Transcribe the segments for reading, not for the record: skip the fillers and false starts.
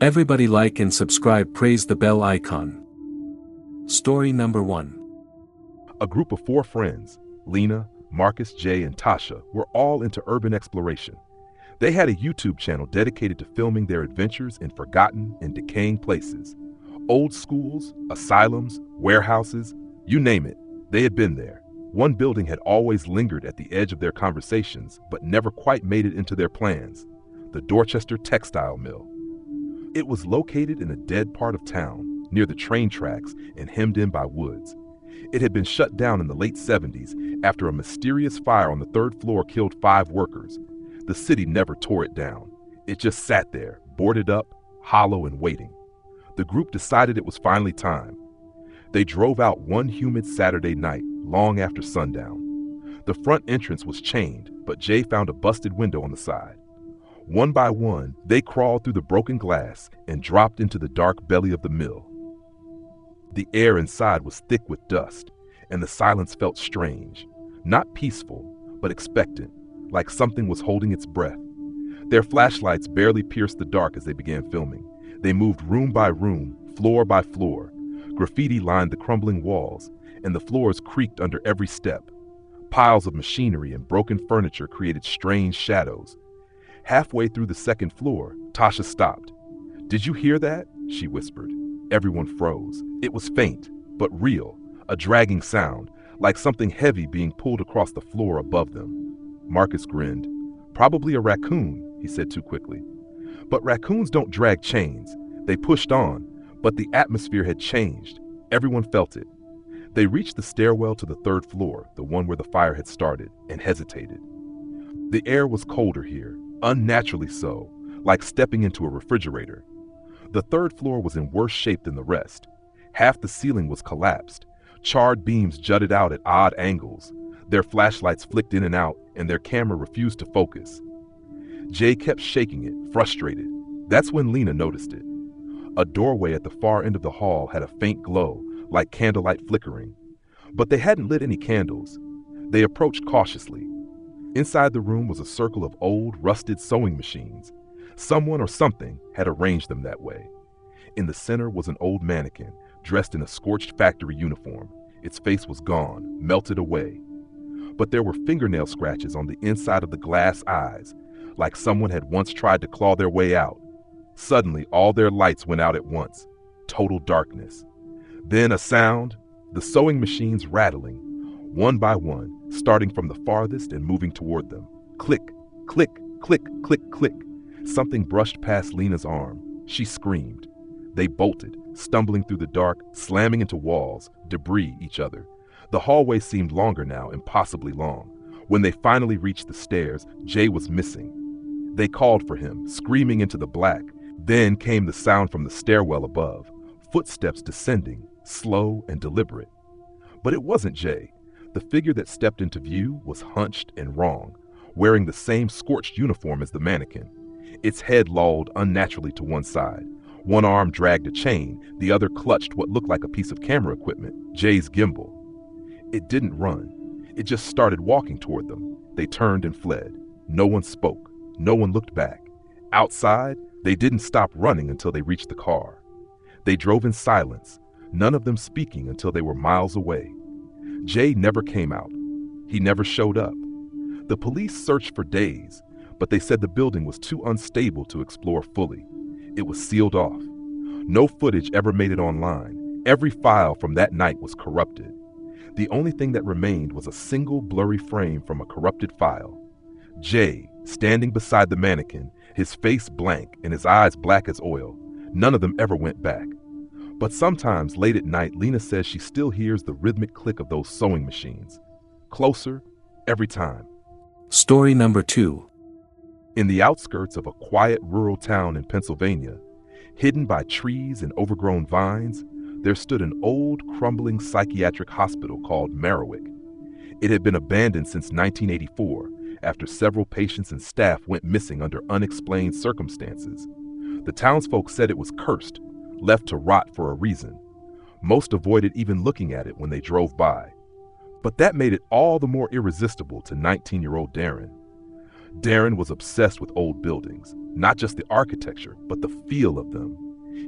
Everybody like and subscribe, praise the bell icon. Story number 1. A group of 4 friends, Lena, Marcus, Jay, and Tasha, were all into urban exploration. They had a YouTube channel dedicated to filming their adventures in forgotten and decaying places. Old schools, asylums, warehouses, you name it, they had been there. One building had always lingered at the edge of their conversations, but never quite made it into their plans: the Dorchester Textile Mill. It was located in a dead part of town, near the train tracks and hemmed in by woods. It had been shut down in the late 70s after a mysterious fire on the 3rd floor killed 5 workers. The city never tore it down. It just sat there, boarded up, hollow and waiting. The group decided it was finally time. They drove out one humid Saturday night, long after sundown. The front entrance was chained, but Jay found a busted window on the side. One by one, they crawled through the broken glass and dropped into the dark belly of the mill. The air inside was thick with dust, and the silence felt strange, not peaceful, but expectant, like something was holding its breath. Their flashlights barely pierced the dark as they began filming. They moved room by room, floor by floor. Graffiti lined the crumbling walls, and the floors creaked under every step. Piles of machinery and broken furniture created strange shadows. Halfway through the 2nd floor, Tasha stopped. "Did you hear that?" she whispered. Everyone froze. It was faint, but real, a dragging sound, like something heavy being pulled across the floor above them. Marcus grinned. "Probably a raccoon," he said too quickly. But raccoons don't drag chains. They pushed on, but the atmosphere had changed. Everyone felt it. They reached the stairwell to the 3rd floor, the one where the fire had started, and hesitated. The air was colder here, unnaturally so, like stepping into a refrigerator. The 3rd floor was in worse shape than the rest. Half the ceiling was collapsed. Charred beams jutted out at odd angles. Their flashlights flicked in and out, and their camera refused to focus. Jay kept shaking it, frustrated. That's when Lena noticed it. A doorway at the far end of the hall had a faint glow, like candlelight flickering. But they hadn't lit any candles. They approached cautiously. Inside the room was a circle of old, rusted sewing machines. Someone or something had arranged them that way. In the center was an old mannequin, dressed in a scorched factory uniform. Its face was gone, melted away. But there were fingernail scratches on the inside of the glass eyes, like someone had once tried to claw their way out. Suddenly, all their lights went out at once. Total darkness. Then a sound, the sewing machines rattling, one by one, starting from the farthest and moving toward them. Click, click, click, click, click. Something brushed past Lena's arm. She screamed. They bolted, stumbling through the dark, slamming into walls, debris each other. The hallway seemed longer now, impossibly long. When they finally reached the stairs, Jay was missing. They called for him, screaming into the black. Then came the sound from the stairwell above, footsteps descending, slow and deliberate. But it wasn't Jay. The figure that stepped into view was hunched and wrong, wearing the same scorched uniform as the mannequin. Its head lolled unnaturally to one side. One arm dragged a chain, the other clutched what looked like a piece of camera equipment, Jay's gimbal. It didn't run. It just started walking toward them. They turned and fled. No one spoke. No one looked back. Outside, they didn't stop running until they reached the car. They drove in silence, none of them speaking until they were miles away. Jay never came out. He never showed up. The police searched for days, but they said the building was too unstable to explore fully. It was sealed off. No footage ever made it online. Every file from that night was corrupted. The only thing that remained was a single blurry frame from a corrupted file. Jay, standing beside the mannequin, his face blank and his eyes black as oil. None of them ever went back. But sometimes late at night, Lena says she still hears the rhythmic click of those sewing machines. Closer, every time. Story number 2. In the outskirts of a quiet rural town in Pennsylvania, hidden by trees and overgrown vines, there stood an old, crumbling psychiatric hospital called Merriwick. It had been abandoned since 1984, after several patients and staff went missing under unexplained circumstances. The townsfolk said it was cursed, left to rot for a reason. Most avoided even looking at it when they drove by. But that made it all the more irresistible to 19-year-old Darren. Darren was obsessed with old buildings, not just the architecture, but the feel of them.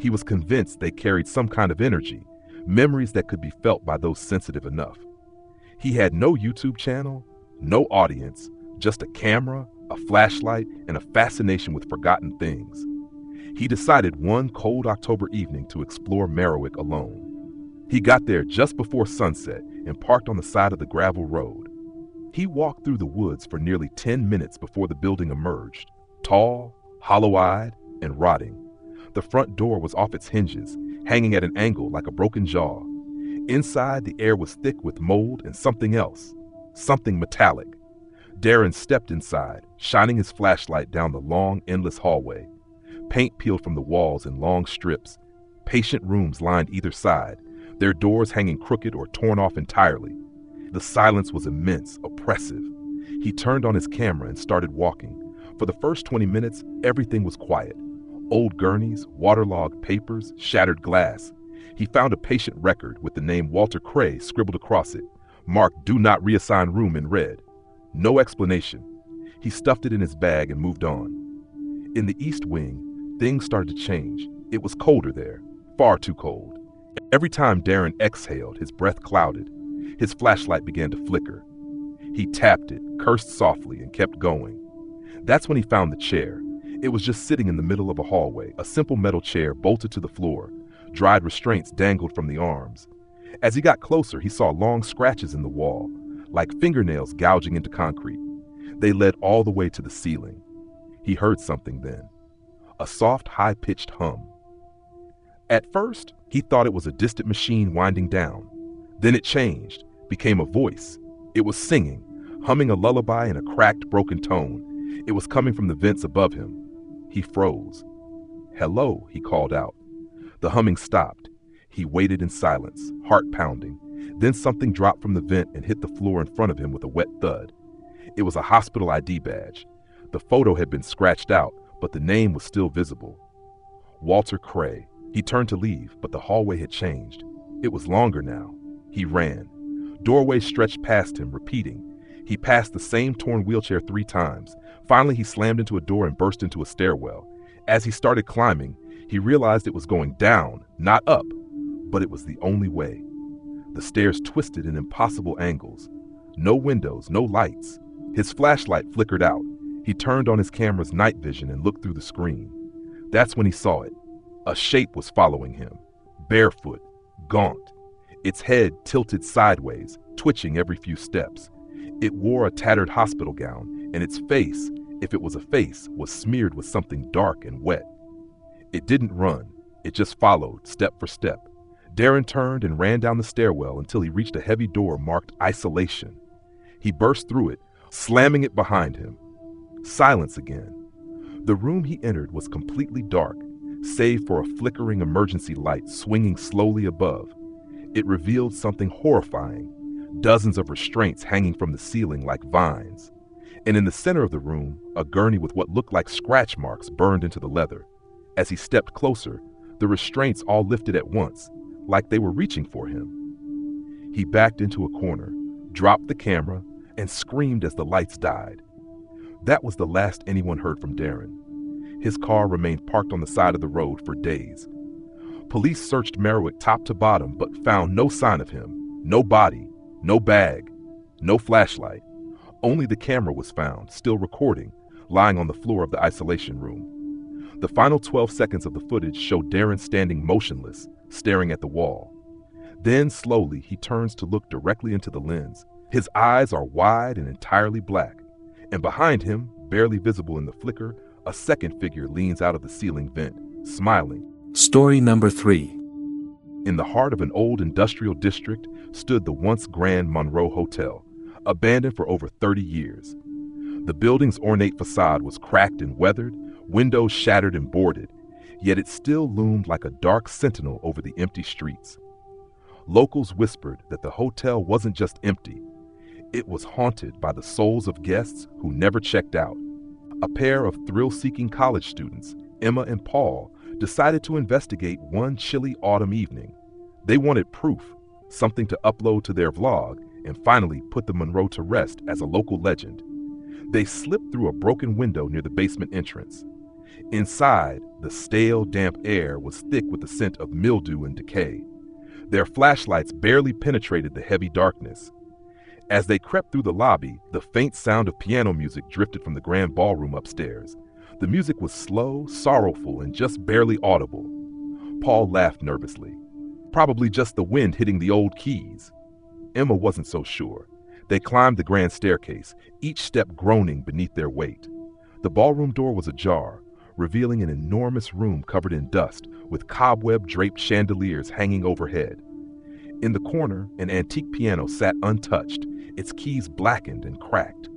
He was convinced they carried some kind of energy, memories that could be felt by those sensitive enough. He had no YouTube channel, no audience, just a camera, a flashlight, and a fascination with forgotten things. He decided one cold October evening to explore Merowick alone. He got there just before sunset and parked on the side of the gravel road. He walked through the woods for nearly 10 minutes before the building emerged, tall, hollow-eyed, and rotting. The front door was off its hinges, hanging at an angle like a broken jaw. Inside, the air was thick with mold and something else, something metallic. Darren stepped inside, shining his flashlight down the long, endless hallway. Paint peeled from the walls in long strips. Patient rooms lined either side, their doors hanging crooked or torn off entirely. The silence was immense, oppressive. He turned on his camera and started walking. For the first 20 minutes, everything was quiet. Old gurneys, waterlogged papers, shattered glass. He found a patient record with the name Walter Cray scribbled across it, marked "Do not reassign room" in red. No explanation. He stuffed it in his bag and moved on. In the East Wing, things started to change. It was colder there, far too cold. Every time Darren exhaled, his breath clouded. His flashlight began to flicker. He tapped it, cursed softly, and kept going. That's when he found the chair. It was just sitting in the middle of a hallway, a simple metal chair bolted to the floor. Dried restraints dangled from the arms. As he got closer, he saw long scratches in the wall, like fingernails gouging into concrete. They led all the way to the ceiling. He heard something then, a soft, high-pitched hum. At first, he thought it was a distant machine winding down. Then it changed, became a voice. It was singing, humming a lullaby in a cracked, broken tone. It was coming from the vents above him. He froze. "Hello," he called out. The humming stopped. He waited in silence, heart pounding. Then something dropped from the vent and hit the floor in front of him with a wet thud. It was a hospital ID badge. The photo had been scratched out, but the name was still visible. Walter Cray. He turned to leave, but the hallway had changed. It was longer now. He ran. Doorways stretched past him, repeating. He passed the same torn wheelchair 3 times. Finally, he slammed into a door and burst into a stairwell. As he started climbing, he realized it was going down, not up, but it was the only way. The stairs twisted in impossible angles. No windows, no lights. His flashlight flickered out. He turned on his camera's night vision and looked through the screen. That's when he saw it. A shape was following him, barefoot, gaunt. Its head tilted sideways, twitching every few steps. It wore a tattered hospital gown, and its face, if it was a face, was smeared with something dark and wet. It didn't run. It just followed, step for step. Darren turned and ran down the stairwell until he reached a heavy door marked isolation. He burst through it, slamming it behind him. Silence again. The room he entered was completely dark, save for a flickering emergency light swinging slowly above. It revealed something horrifying, dozens of restraints hanging from the ceiling like vines. And in the center of the room, a gurney with what looked like scratch marks burned into the leather. As he stepped closer, the restraints all lifted at once, like they were reaching for him. He backed into a corner, dropped the camera, and screamed as the lights died. That was the last anyone heard from Darren. His car remained parked on the side of the road for days. Police searched Merowick top to bottom but found no sign of him, no body, no bag, no flashlight. Only the camera was found, still recording, lying on the floor of the isolation room. The final 12 seconds of the footage showed Darren standing motionless, staring at the wall. Then, slowly, he turns to look directly into the lens. His eyes are wide and entirely black, and behind him, barely visible in the flicker, a second figure leans out of the ceiling vent, smiling. Story number 3. In the heart of an old industrial district stood the once grand Monroe Hotel, abandoned for over 30 years. The building's ornate facade was cracked and weathered, windows shattered and boarded, yet it still loomed like a dark sentinel over the empty streets. Locals whispered that the hotel wasn't just empty. It was haunted by the souls of guests who never checked out. A pair of thrill-seeking college students, Emma and Paul, decided to investigate one chilly autumn evening. They wanted proof, something to upload to their vlog, and finally put the Monroe to rest as a local legend. They slipped through a broken window near the basement entrance. Inside, the stale, damp air was thick with the scent of mildew and decay. Their flashlights barely penetrated the heavy darkness. As they crept through the lobby, the faint sound of piano music drifted from the grand ballroom upstairs. The music was slow, sorrowful, and just barely audible. Paul laughed nervously. Probably just the wind hitting the old keys. Emma wasn't so sure. They climbed the grand staircase, each step groaning beneath their weight. The ballroom door was ajar, revealing an enormous room covered in dust, with cobweb-draped chandeliers hanging overhead. In the corner, an antique piano sat untouched, its keys blackened and cracked.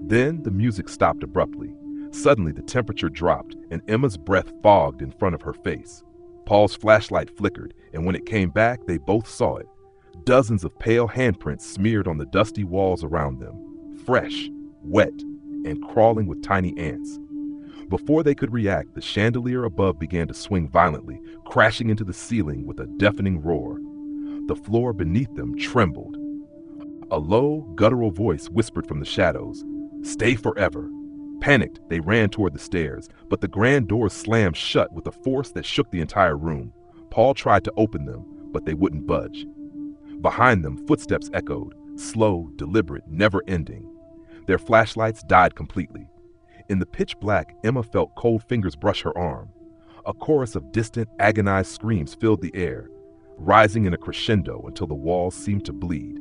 Then the music stopped abruptly. Suddenly the temperature dropped, and Emma's breath fogged in front of her face. Paul's flashlight flickered, and when it came back, they both saw it. Dozens of pale handprints smeared on the dusty walls around them, fresh, wet, and crawling with tiny ants. Before they could react, the chandelier above began to swing violently, crashing into the ceiling with a deafening roar. The floor beneath them trembled. A low, guttural voice whispered from the shadows, "Stay forever." Panicked, they ran toward the stairs, but the grand doors slammed shut with a force that shook the entire room. Paul tried to open them, but they wouldn't budge. Behind them, footsteps echoed, slow, deliberate, never-ending. Their flashlights died completely. In the pitch black, Emma felt cold fingers brush her arm. A chorus of distant, agonized screams filled the air, rising in a crescendo until the walls seemed to bleed.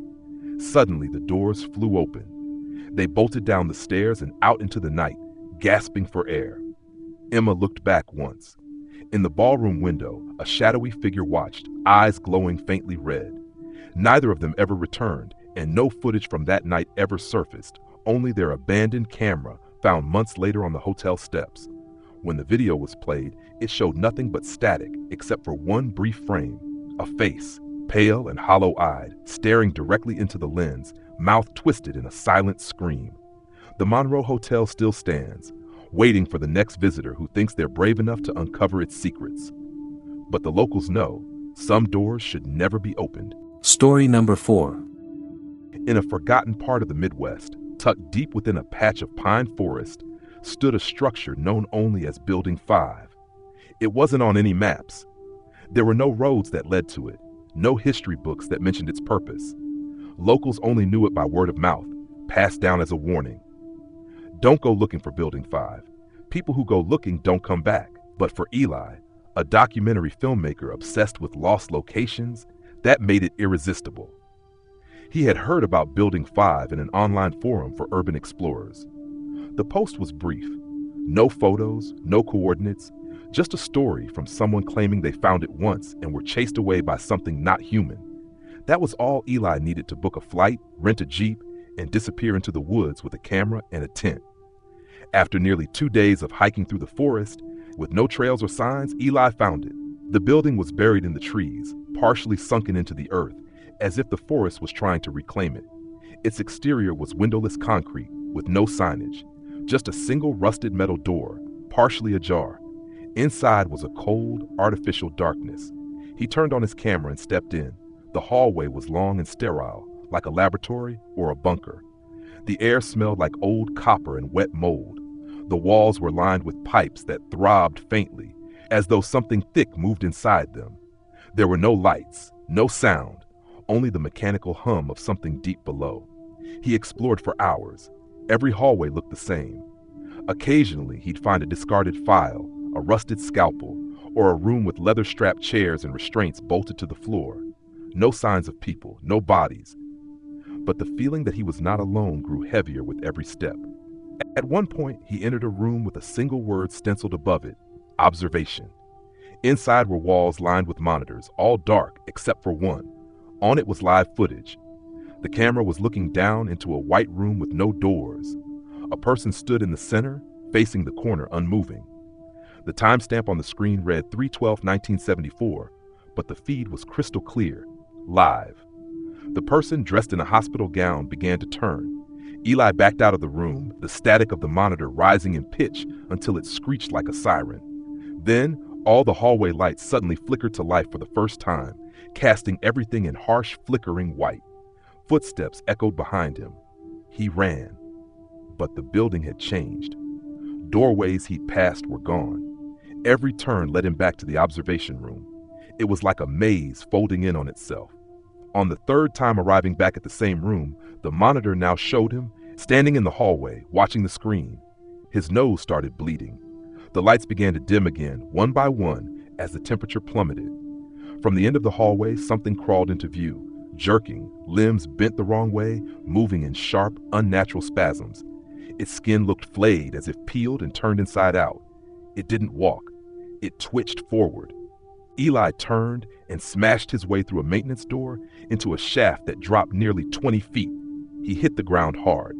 Suddenly, the doors flew open. They bolted down the stairs and out into the night, gasping for air. Emma looked back once. In the ballroom window, a shadowy figure watched, eyes glowing faintly red. Neither of them ever returned, and no footage from that night ever surfaced, only their abandoned camera found months later on the hotel steps. When the video was played, it showed nothing but static, except for one brief frame, a face, pale and hollow-eyed, staring directly into the lens, mouth twisted in a silent scream. The Monroe Hotel still stands, waiting for the next visitor who thinks they're brave enough to uncover its secrets. But the locals know some doors should never be opened. Story number 4. In a forgotten part of the Midwest, tucked deep within a patch of pine forest, stood a structure known only as Building 5. It wasn't on any maps. There were no roads that led to it, no history books that mentioned its purpose. Locals only knew it by word of mouth, passed down as a warning. Don't go looking for Building 5. People who go looking don't come back. But for Eli, a documentary filmmaker obsessed with lost locations, that made it irresistible. He had heard about Building 5 in an online forum for urban explorers. The post was brief. No photos, no coordinates, just a story from someone claiming they found it once and were chased away by something not human. That was all Eli needed to book a flight, rent a Jeep, and disappear into the woods with a camera and a tent. After nearly 2 days of hiking through the forest, with no trails or signs, Eli found it. The building was buried in the trees, partially sunken into the earth, as if the forest was trying to reclaim it. Its exterior was windowless concrete, with no signage, just a single rusted metal door, partially ajar. Inside was a cold, artificial darkness. He turned on his camera and stepped in. The hallway was long and sterile, like a laboratory or a bunker. The air smelled like old copper and wet mold. The walls were lined with pipes that throbbed faintly, as though something thick moved inside them. There were no lights, no sound, only the mechanical hum of something deep below. He explored for hours. Every hallway looked the same. Occasionally, he'd find a discarded file, a rusted scalpel, or a room with leather-strapped chairs and restraints bolted to the floor. No signs of people, no bodies. But the feeling that he was not alone grew heavier with every step. At one point, he entered a room with a single word stenciled above it, observation. Inside were walls lined with monitors, all dark except for one. On it was live footage. The camera was looking down into a white room with no doors. A person stood in the center, facing the corner, unmoving. The timestamp on the screen read 3/12/1974, but the feed was crystal clear, live. The person, dressed in a hospital gown, began to turn. Eli backed out of the room, the static of the monitor rising in pitch until it screeched like a siren. Then, all the hallway lights suddenly flickered to life for the first time, casting everything in harsh, flickering white. Footsteps echoed behind him. He ran. But the building had changed. Doorways he'd passed were gone. Every turn led him back to the observation room. It was like a maze folding in on itself. On the third time arriving back at the same room, the monitor now showed him standing in the hallway, watching the screen. His nose started bleeding. The lights began to dim again, one by one, as the temperature plummeted. From the end of the hallway, something crawled into view, jerking, limbs bent the wrong way, moving in sharp, unnatural spasms. Its skin looked flayed, as if peeled and turned inside out. It didn't walk. It twitched forward. Eli turned and smashed his way through a maintenance door into a shaft that dropped nearly 20 feet. He hit the ground hard.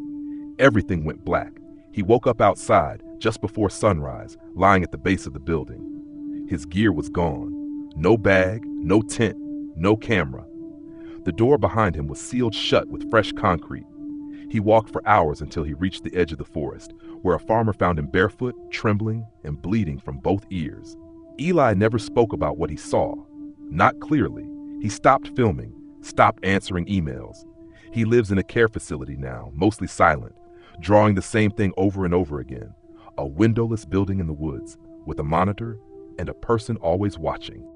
Everything went black. He woke up outside, just before sunrise, lying at the base of the building. His gear was gone. No bag, no tent, no camera. The door behind him was sealed shut with fresh concrete. He walked for hours until he reached the edge of the forest, where a farmer found him barefoot, trembling, and bleeding from both ears. Eli never spoke about what he saw. Not clearly. He stopped filming, stopped answering emails. He lives in a care facility now, mostly silent, drawing the same thing over and over again. A windowless building in the woods, with a monitor and a person always watching.